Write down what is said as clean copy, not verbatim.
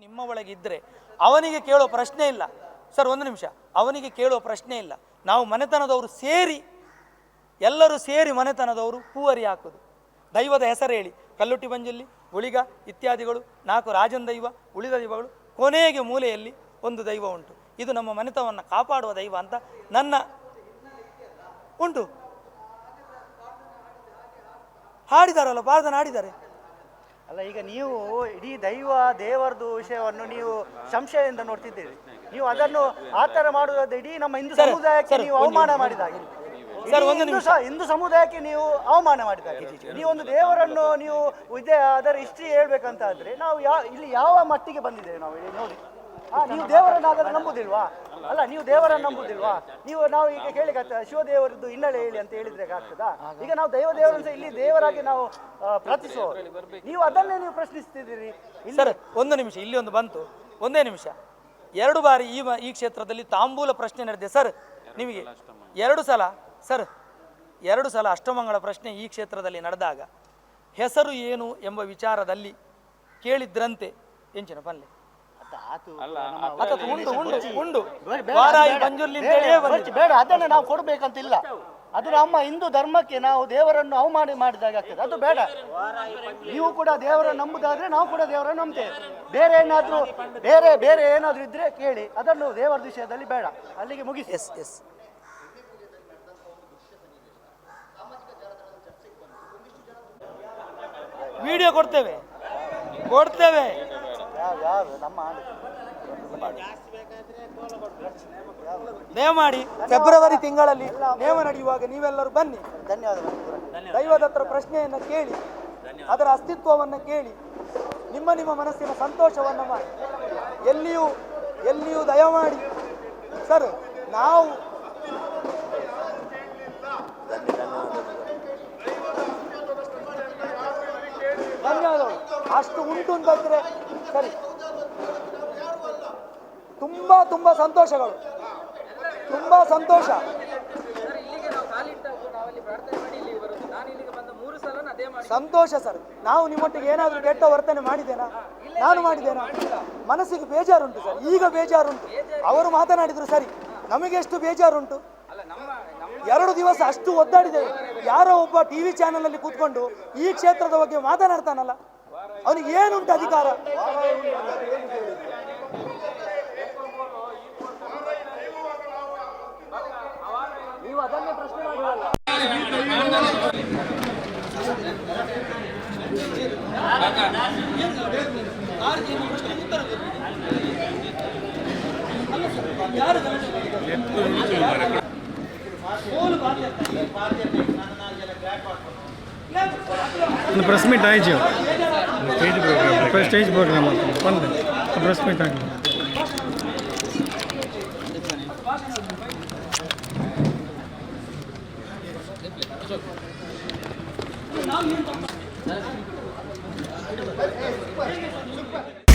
ನಿಮ್ಮ ಒಳಗೆ ಇದ್ದರೆ ಅವನಿಗೆ ಕೇಳೋ ಪ್ರಶ್ನೆ ಇಲ್ಲ ಸರ್. ಒಂದು ನಿಮಿಷ, ಅವನಿಗೆ ಕೇಳೋ ಪ್ರಶ್ನೆ ಇಲ್ಲ. ನಾವು ಮನೆತನದವರು ಸೇರಿ, ಎಲ್ಲರೂ ಸೇರಿ ಮನೆತನದವರು ಪೂವರಿ ಹಾಕೋದು. ದೈವದ ಹೆಸರು ಹೇಳಿ, ಕಲ್ಲುಟ್ಟಿ ಬಂಜಲ್ಲಿ, ಉಳಿಗ ಇತ್ಯಾದಿಗಳು 4 ರಾಜನ್ ದೈವ, ಉಳಿದ ದೈವಗಳು, ಕೊನೆಗೆ ಮೂಲೆಯಲ್ಲಿ ಒಂದು ದೈವ ಉಂಟು. ಇದು ನಮ್ಮ ಮನೆತನವನ್ನು ಕಾಪಾಡುವ ದೈವ ಅಂತ ನನ್ನ ಉಂಟು. ಹಾಡಿದಾರಲ್ಲ, ಪ್ರಾರ್ಥನೆ ಹಾಡಿದ್ದಾರೆ ಅಲ್ಲ. ಈಗ ನೀವು ಇಡೀ ದೇವರದು ವಿಷಯವನ್ನು ನೀವು ಸಂಶಯದಿಂದ ನೋಡ್ತಿದ್ದೀರಿ. ನೀವು ಅದನ್ನು ಆ ಥರ ಮಾಡುವುದಾದ್ರೆ ಇಡೀ ನಮ್ಮ ಹಿಂದೂ ಸಮುದಾಯಕ್ಕೆ ನೀವು ಅವಮಾನ ಮಾಡಿದಾಗೆ, ಹಿಂದೂ ಸಮುದಾಯಕ್ಕೆ ನೀವು ಅವಮಾನ ಮಾಡಿದಾಗ, ನೀವು ಒಂದು ದೇವರನ್ನು ನೀವು ಅದರ ಹಿಸ್ಟ್ರಿ ಹೇಳ್ಬೇಕಂತ ಆದ್ರೆ ನಾವು ಇಲ್ಲಿ ಯಾವ ಮಟ್ಟಿಗೆ ಬಂದಿದ್ದೇವೆ ನಾವು ನೋಡಿ. ನೀವು ದೇವರನ್ನು ಹಾಗಾದ್ರೆ ನಂಬುದಿಲ್ವಾ? ಅಲ್ಲ, ನೀವು ದೇವರನ್ನು ನಂಬುದಿಲ್ವಾ? ನಾವು ಈಗ ಕೇಳಿಕತ್ತ ಶಿವದೇವರದ್ದು ಹಿನ್ನೆಲೆ ಹೇಳಿ ಅಂತ ಹೇಳಿದ್ರೆ ಆಗ್ತದಾ? ಈಗ ನಾವು ದೇವರನ್ನು ಇಲ್ಲಿ ದೇವರಾಗಿ ನಾವು ಪ್ರಾರ್ಥಿಸುವ, ನೀವು ಅದನ್ನೇ ನೀವು ಪ್ರಶ್ನಿಸ್ತಿದ್ದೀರಿ. ಸರ್ ಒಂದು ನಿಮಿಷ, ಇಲ್ಲಿ ಒಂದು ಬಂತು, ಒಂದೇ ನಿಮಿಷ. 2 ಬಾರಿ ಈ ಕ್ಷೇತ್ರದಲ್ಲಿ ತಾಂಬೂಲ ಪ್ರಶ್ನೆ ನಡೆದಿದೆ ಸರ್. ನಿಮಗೆ 2 ಸಲ ಸರ್, 2 ಸಲ ಅಷ್ಟಮಂಗಳ ಪ್ರಶ್ನೆ ಈ ಕ್ಷೇತ್ರದಲ್ಲಿ ನಡೆದಾಗ ಹೆಸರು ಏನು ಎಂಬ ವಿಚಾರದಲ್ಲಿ ಕೇಳಿದ್ರಂತೆ ಎಂಚಿನ ಪಲ್ಲೆ ಬೇಡ, ಅದನ್ನು ನಾವು ಕೊಡ್ಬೇಕಂತಿಲ್ಲ. ಅದು ನಮ್ಮ ಹಿಂದೂ ಧರ್ಮಕ್ಕೆ ನಾವು ದೇವರನ್ನು ಅವಮಾನ ಮಾಡಿದಾಗ ಆಗ್ತದೆ, ಅದು ಬೇಡ. ನೀವು ಕೂಡ ದೇವರನ್ನು ನಂಬುದಾದ್ರೆ ನಾವು ಕೂಡ ದೇವರನ್ನು ನಂಬ್ತೇವೆ. ಬೇರೆ ಏನಾದ್ರೂ ಇದ್ರೆ ಕೇಳಿ, ಅದನ್ನು ದೇವರ ವಿಷಯದಲ್ಲಿ ಬೇಡ. ಅಲ್ಲಿಗೆ ಮುಗಿಸಿ. ವಿಡಿಯೋ ಕೊಡ್ತೇವೆ. ದಯಮಾಡಿ ಫೆಬ್ರವರಿ ತಿಂಗಳಲ್ಲಿ ನೇಮ ನಡೆಯುವಾಗ ನೀವೆಲ್ಲರೂ ಬನ್ನಿ. ಧನ್ಯವಾದಗಳು. ದೈವದ ಹತ್ರ ಪ್ರಶ್ನೆಯನ್ನು ಕೇಳಿ, ಅದರ ಅಸ್ತಿತ್ವವನ್ನು ಕೇಳಿ, ನಿಮ್ಮ ಮನಸ್ಸಿನ ಸಂತೋಷವನ್ನು ಮಾಡಿ. ಎಲ್ಲಿಯೂ ದಯಮಾಡಿ ಸರ್, ನಾವು ಧನ್ಯವಾದಗಳು. ಅಷ್ಟು ಉಂಟು ಅಂತಂದ್ರೆ ಸರಿ, ತುಂಬಾ ಸಂತೋಷಗಳು, ತುಂಬಾ ಸಂತೋಷ. ಸಂತೋಷ ಸರ್. ನಾವು ನಿಮ್ಮೊಟ್ಟಿಗೆ ಏನಾದರೂ ಕೆಟ್ಟ ವರ್ತನೆ ಮಾಡಿದ್ದೇನಾ? ನಾನು ಮಾಡಿದ್ದೇನಾ? ಮನಸ್ಸಿಗೆ ಬೇಜಾರುಂಟು ಸರ್, ಈಗ ಬೇಜಾರುಂಟು. ಅವರು ಮಾತನಾಡಿದ್ರು ಸರಿ, ನಮಗೆ ಎಷ್ಟು ಬೇಜಾರುಂಟು. 2 ದಿವಸ ಅಷ್ಟು ಒದ್ದಾಡಿದ್ದೇವೆ. ಯಾರೋ ಒಬ್ಬ TV ಚಾನೆಲ್ನಲ್ಲಿ ಕೂತ್ಕೊಂಡು ಈ ಕ್ಷೇತ್ರದ ಬಗ್ಗೆ ಮಾತನಾಡ್ತಾನಲ್ಲ, ಅವನಿಗೆ ಏನುಂಟು ಅಧಿಕಾರ? ನೀವು ಅದನ್ನೇ ಪ್ರಶ್ನೆ ಮಾಡುವಲ್ಲ. प्रेस मीट आई स्टेज प्रोग्राम प्रेस मीट आगे Super.